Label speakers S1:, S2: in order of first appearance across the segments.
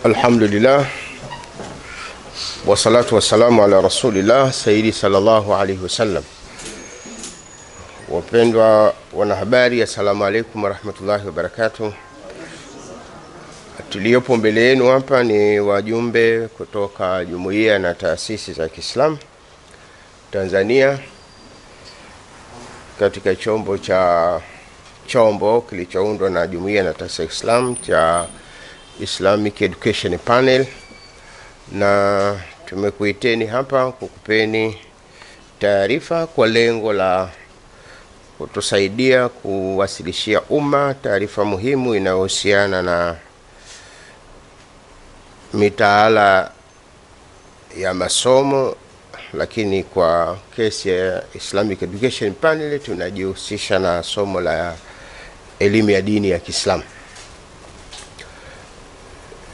S1: Alhamdulillah wassalatu wassalamu ala rasulillah sayyidi sallallahu alayhi wasallam. Wapendwa wanahabari, assalamu alaykum warahmatullahi wabarakatuh. Tuliopo mbele yenu hapa ni wajumbe kutoka jumuiya na taasisi za Kiislamu Tanzania katika chombo kilichoundwa na jumuiya na taasisi za Kiislamu cha Islamic Education Panel, na tumekuiteni hapa kukupeni taarifa kwa lengo la kutusaidia kuwasilishia umma taarifa muhimu inayohusiana na mitaala ya masomo, lakini kwa kesi ya Islamic Education Panel tunajihusisha na somo la elimu ya dini ya Kiislamu.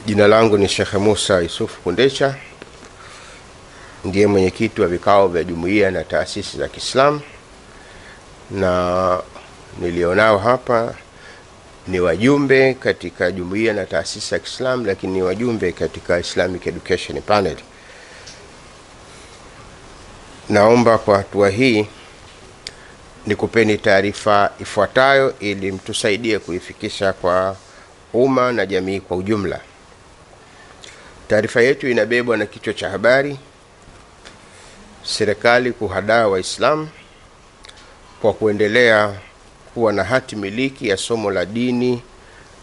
S1: Jina langu ni Sheikh Musa Yusuf Kundecha, ndiye mwenyekiti wa vikao vya jumuiya na taasisi za Kiislamu, na nilionao hapa ni wajumbe katika jumuiya na taasisi za Kiislamu, lakini ni wajumbe katika Islamic Education Panel. Naomba kwa hatua hii nikupeni taarifa ifuatayo ili mtusaidie kuifikisha kwa umma na jamii kwa ujumla. Taarifa yetu inabebwa na kichwa cha habari: serikali kuhadaa Waislamu kwa kuendelea kuwa na hati miliki ya somo la dini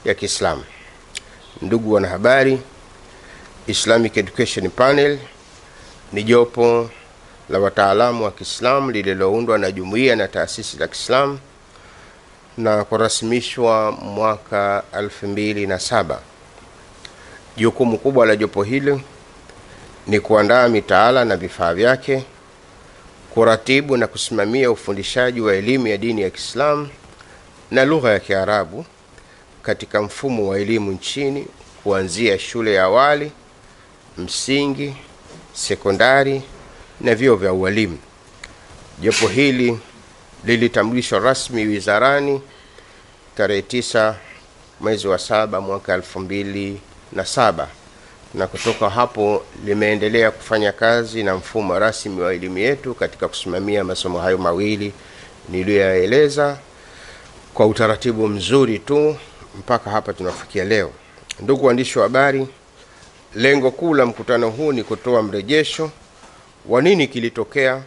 S1: ya Kiislamu. Ndugu wanahabari, Islamic Education Panel ni jopo la wataalamu wa Kiislamu lililoundwa na jumuiya na taasisi za Kiislamu na kurasimishwa mwaka 2007. Jukumu kubwa la jopo hili ni kuandaa mitaala na vifaa vyake, kuratibu na kusimamia ufundishaji wa elimu ya dini ya Kiislamu na lugha ya Kiarabu katika mfumo wa elimu nchini, kuanzia shule ya awali, msingi, sekondari na vyuo vya ualimu. Jopo hili lilitambulishwa rasmi wizarani tarehe 9 mwezi wa 7 mwaka 2007, na kutoka hapo limeendelea kufanya kazi na mfumo rasmi wa elimu yetu katika kusimamia masomo hayo mawili niliyoeleza kwa utaratibu mzuri tu mpaka hapa tunafikia leo. Ndugu waandishi wa habari, lengo kuu la mkutano huu ni kutoa mrejesho wa nini kilitokea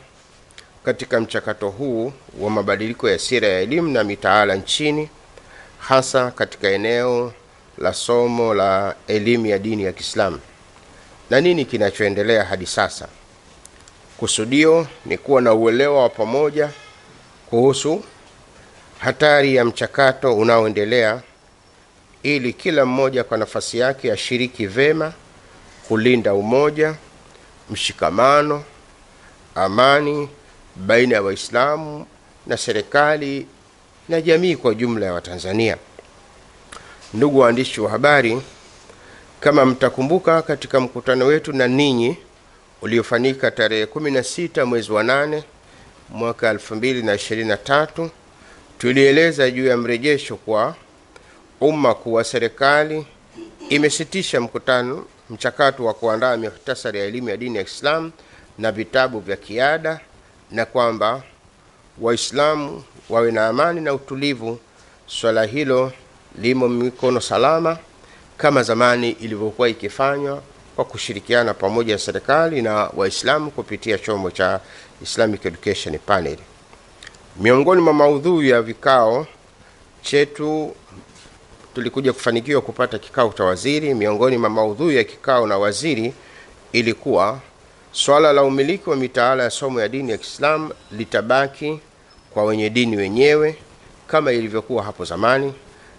S1: katika mchakato huu wa mabadiliko ya sera ya elimu na mitaala nchini, hasa katika eneo la somo la elimu ya dini ya Kiislamu, na nini kinachoendelea hadi sasa. Kusudio ni kuwa na uelewa wa pamoja kuhusu hatari ya mchakato unaoendelea, ili kila mmoja kwa nafasi yake ashiriki vema kulinda umoja, mshikamano, amani baina ya Waislamu na serikali na jamii kwa jumla ya Watanzania. Ndugu waandishi wa habari, kama mtakumbuka, katika mkutano wetu na ninyi uliofanyika tarehe 16 mwezi wa 8 mwaka 2023, tulieleza juu ya mrejesho kwa umma kuwa serikali imesitisha mchakato wa kuandaa muhtasari ya elimu ya dini ya Kiislamu na vitabu vya kiada, na kwamba Waislamu wawe na amani na utulivu. Swala hilo limo mikono salama kama zamani ilivyokuwa ikifanywa kwa kushirikiana pamoja na serikali na Waislamu kupitia chombo cha Islamic Education Panel. Miongoni mwa maudhui ya vikao chetu, tulikuja kufanikiwa kupata kikao cha waziri. Miongoni mwa maudhui ya kikao na waziri ilikuwa swala la umiliki wa mitaala ya somo ya dini ya Kiislamu litabaki kwa wenye dini wenyewe kama ilivyokuwa hapo zamani,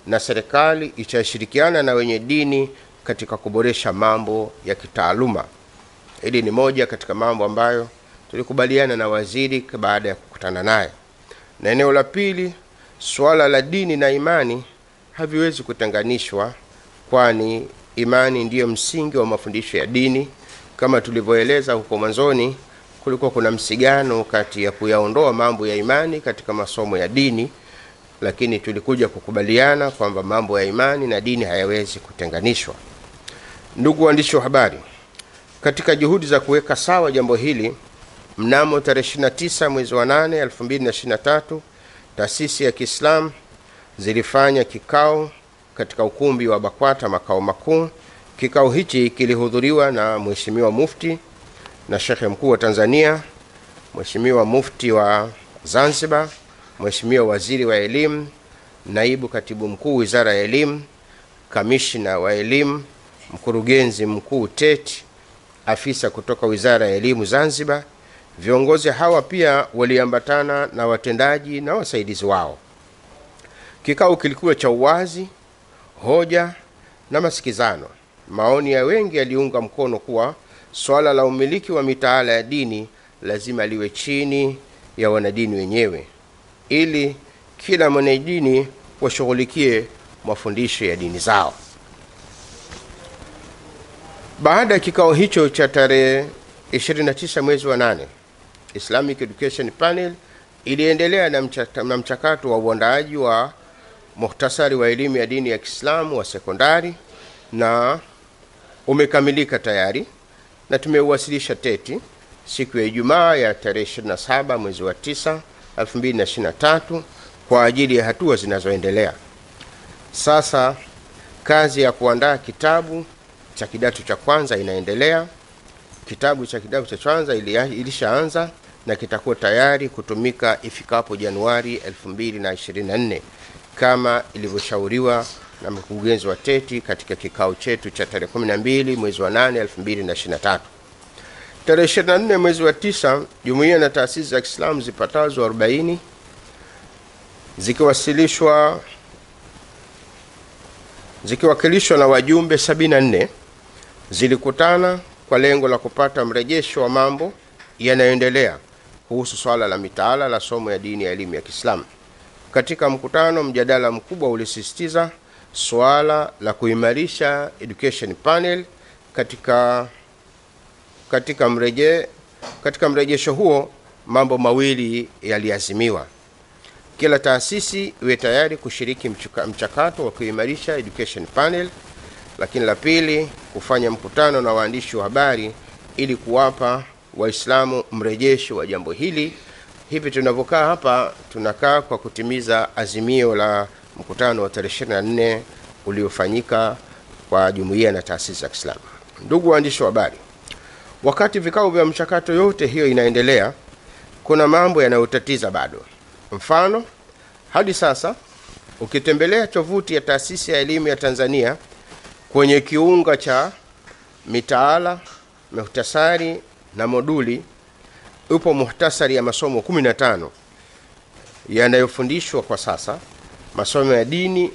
S1: na serikali itashirikiana na wenye dini katika kuboresha mambo ya kitaaluma. Hili ni moja katika mambo ambayo tulikubaliana na waziri baada ya kukutana naye. Na eneo la pili, swala la dini na imani haviwezi kutenganishwa, kwani imani ndiyo msingi wa mafundisho ya dini. Kama tulivyoeleza huko mwanzoni, kulikuwa kuna msigano kati ya kuyaondoa mambo ya imani katika masomo ya dini, lakini tulikuja kukubaliana kwamba mambo ya imani na dini hayawezi kutenganishwa. Ndugu waandishi wa habari, katika juhudi za kuweka sawa jambo hili, mnamo tarehe 29 mwezi wa 8 2023, taasisi ya Kiislamu zilifanya kikao katika ukumbi wa BAKWATA makao makuu. Kikao hichi kilihudhuriwa na Mheshimiwa Mufti na Shekhe Mkuu wa Tanzania, Mheshimiwa Mufti wa Zanzibar, Mheshimiwa Waziri wa Elimu, Naibu Katibu Mkuu Wizara ya Elimu, Kamishna wa Elimu, Mkurugenzi Mkuu TET, afisa kutoka Wizara ya Elimu Zanzibar. Viongozi hawa pia waliambatana na watendaji na wasaidizi wao. Kikao kilikuwa cha uwazi, hoja na masikizano. Maoni ya wengi yaliunga mkono kuwa swala la umiliki wa mitaala ya dini lazima liwe chini ya wanadini wenyewe, ili kila mwanadini washughulikie mafundisho ya dini zao. Baada ya kikao hicho cha tarehe 29 mwezi wa 8, Islamic Education Panel iliendelea na mchakato wa uandaaji wa muhtasari wa elimu ya dini ya Kiislamu wa sekondari, na umekamilika tayari na tumeuwasilisha TET siku ya Ijumaa ya tarehe 27 mwezi wa 9 2023 kwa ajili ya hatua zinazoendelea. Sasa kazi ya kuandaa kitabu cha kidato cha kwanza inaendelea. Kitabu cha kidato cha kwanza ilishaanza na kitakuwa tayari kutumika ifikapo Januari 2024 kama ilivyoshauriwa na mkurugenzi wa TET katika kikao chetu cha tarehe 12 mwezi wa 8 2023. Tarehe 24 mwezi wa 9, jumuiya na taasisi za Kiislamu zipatazo 40 zikiwakilishwa na wajumbe 74 zilikutana kwa lengo la kupata mrejesho wa mambo yanayoendelea kuhusu swala la mitaala la somo ya dini ya elimu ya Kiislamu. Katika mkutano, mjadala mkubwa ulisisitiza swala la kuimarisha education panel. Katika mrejesho huo, mambo mawili yaliazimiwa: kila taasisi iwe tayari kushiriki mchakato wa kuimarisha education panel, lakini la pili, kufanya mkutano na waandishi wa habari ili kuwapa Waislamu mrejesho wa jambo hili. Hivi tunavyokaa hapa, tunakaa kwa kutimiza azimio la mkutano wa tarehe 24 uliofanyika kwa jumuiya na taasisi za Kiislamu. Ndugu waandishi wa habari, wakati vikao vya mchakato yote hiyo inaendelea, kuna mambo yanayotatiza bado. Mfano, hadi sasa ukitembelea tovuti ya Taasisi ya Elimu ya Tanzania, kwenye kiunga cha mitaala, muhtasari na moduli, upo muhtasari ya masomo 15 yanayofundishwa kwa sasa. Masomo ya dini,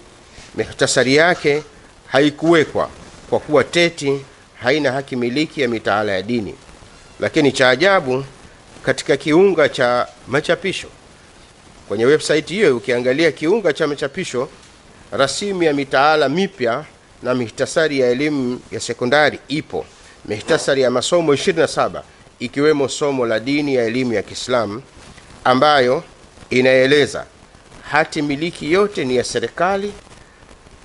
S1: muhtasari yake haikuwekwa kwa kuwa TET haina haki miliki ya mitaala ya dini. Lakini cha ajabu, katika kiunga cha machapisho kwenye website hiyo, ukiangalia kiunga cha machapisho, rasimu ya mitaala mipya na muhtasari ya elimu ya sekondari ipo. Muhtasari ya masomo 27 ikiwemo somo la dini ya elimu ya Kiislamu, ambayo inaeleza hati miliki yote ni ya serikali,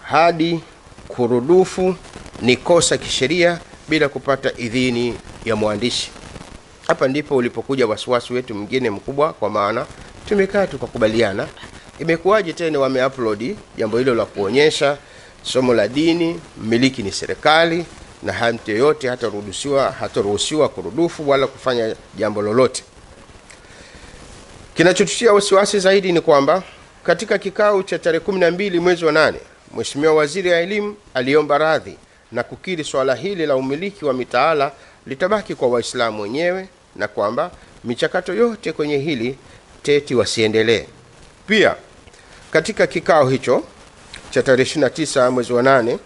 S1: hadi kurudufu ni kosa kisheria bila kupata idhini ya mwandishi. Hapa ndipo ulipokuja wasiwasi wetu mwingine mkubwa, kwa maana tumekaa tukakubaliana, imekuwaje tena wameupload jambo hilo la kuonyesha somo la dini miliki ni serikali na mtu yote hataruhusiwa kurudufu wala kufanya jambo lolote. Kinachotutia wasiwasi zaidi ni kwamba katika kikao cha tarehe 12 mwezi wa 8, Mheshimiwa Waziri wa Elimu aliomba radhi na kukiri swala hili la umiliki wa mitaala litabaki kwa Waislamu wenyewe, na kwamba michakato yote kwenye hili TET wasiendelee. Pia katika kikao hicho cha tarehe 29 mwezi wa 8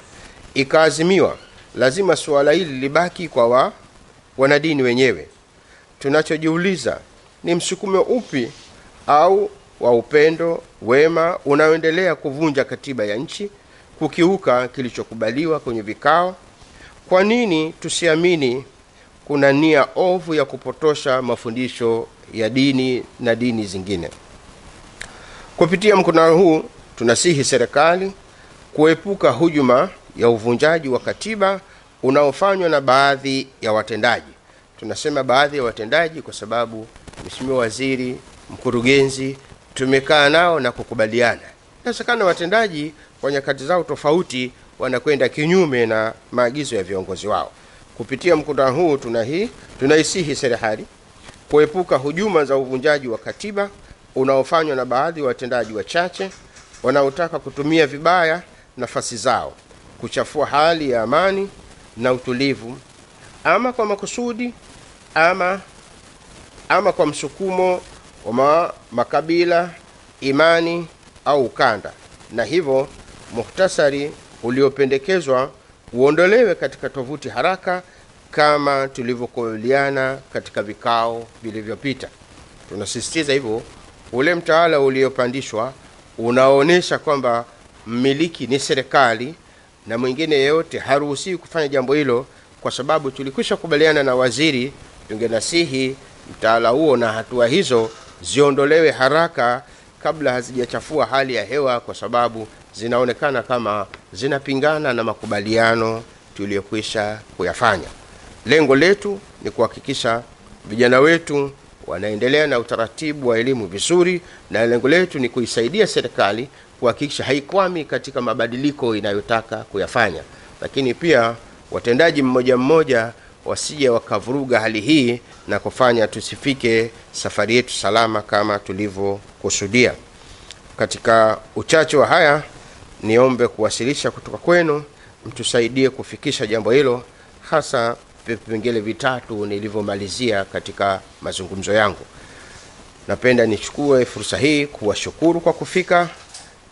S1: ikaazimiwa lazima swala hili libaki kwa wanadini wenyewe. Tunachojiuliza ni msukumo upi au wa upendo wema unaoendelea kuvunja katiba ya nchi, kukiuka kilichokubaliwa kwenye vikao? Kwa nini tusiamini kuna nia ovu ya kupotosha mafundisho ya dini na dini zingine? Kupitia mkutano huu, tunasihi serikali kuepuka hujuma ya uvunjaji wa katiba unaofanywa na baadhi ya watendaji. Tunasema baadhi ya watendaji kwa sababu Mheshimiwa Waziri, mkurugenzi, tumekaa nao na kukubaliana. Inawezekana watendaji kwa nyakati zao tofauti wanakwenda kinyume na maagizo ya viongozi wao. Kupitia mkutano huu tunaisihi serikali kuepuka hujuma za uvunjaji wa katiba unaofanywa na baadhi ya watendaji wachache wanaotaka kutumia vibaya nafasi zao kuchafua hali ya amani na utulivu, ama kwa makusudi ama kwa msukumo wa makabila, imani au ukanda, na hivyo muhtasari uliopendekezwa uondolewe katika tovuti haraka kama tulivyokubaliana katika vikao vilivyopita. Tunasisitiza hivyo ule mtaala uliopandishwa unaonesha kwamba mmiliki ni serikali na mwingine yeyote haruhusiwi kufanya jambo hilo, kwa sababu tulikwisha kubaliana na waziri. Tungenasihi mtaala huo na hatua hizo ziondolewe haraka kabla hazijachafua hali ya hewa, kwa sababu zinaonekana kama zinapingana na makubaliano tuliyokwisha kuyafanya. Lengo letu ni kuhakikisha vijana wetu wanaendelea na utaratibu wa elimu vizuri, na lengo letu ni kuisaidia serikali kuhakikisha haikwami katika mabadiliko inayotaka kuyafanya. Lakini pia watendaji mmoja mmoja wasije wakavuruga hali hii na kufanya tusifike safari yetu salama kama tulivyokusudia. Katika uchache wa haya, niombe kuwasilisha kutoka kwenu mtusaidie kufikisha jambo hilo, hasa vipengele vitatu nilivyomalizia katika mazungumzo yangu. Napenda nichukue fursa hii kuwashukuru kwa kufika,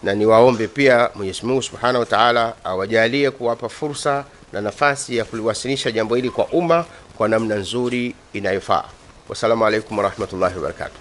S1: na niwaombe pia Mwenyezi Mungu Subhanahu wa Ta'ala awajalie kuwapa fursa na nafasi ya kuliwasilisha jambo hili kwa umma kwa namna nzuri inayofaa. Wassalamu alaykum warahmatullahi wabarakatuh.